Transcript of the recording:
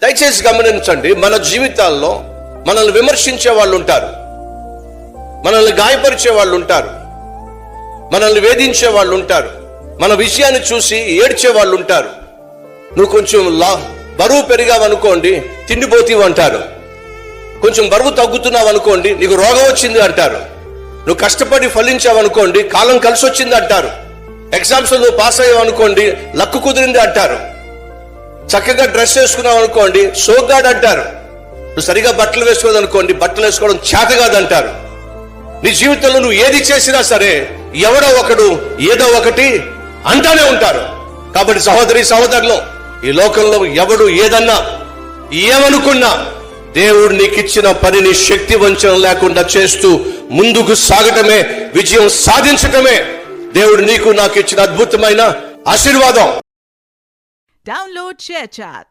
దయచేసి గమనించండి, మన జీవితాల్లో మనల్ని విమర్శించే వాళ్ళు ఉంటారు, మనల్ని గాయపరిచే వాళ్ళు ఉంటారు, మనల్ని వేధించే వాళ్ళు ఉంటారు, మన విషయాన్ని చూసి ఏడ్చే వాళ్ళు ఉంటారు. నువ్వు కొంచెం బరువు పెరిగావనుకోండి తిండిపోతీవు అంటారు, కొంచెం బరువు తగ్గుతున్నావు అనుకోండి నీకు రోగం వచ్చింది అంటారు, నువ్వు కష్టపడి ఫలించావనుకోండి కాలం కలిసి వచ్చింది అంటారు, ఎగ్జామ్స్ నువ్వు పాస్ అయ్యావు అనుకోండి లక్కు కుదిరింది అంటారు, చక్కగా డ్రెస్ వేసుకున్నావు అనుకోండి సోగ్గాడు అంటారు, నువ్వు సరిగా బట్టలు వేసుకోదు అనుకోండి బట్టలు వేసుకోవడం చేత కాదంటారు. నీ జీవితంలో నువ్వు ఏది చేసినా సరే ఎవడో ఒకడు ఏదో ఒకటి అంటానే ఉంటారు. కాబట్టి సహోదరి సహోదరులు, ఈ లోకంలో ఎవడు ఏదన్నా ఏమనుకున్నా దేవుడు నీకు ఇచ్చిన పనిని శక్తి వంచన లేకుండా చేస్తూ ముందుకు సాగటమే, విజయం సాధించటమే దేవుడు నీకు నాకు ఇచ్చిన అద్భుతమైన ఆశీర్వాదం. Download ShareChat.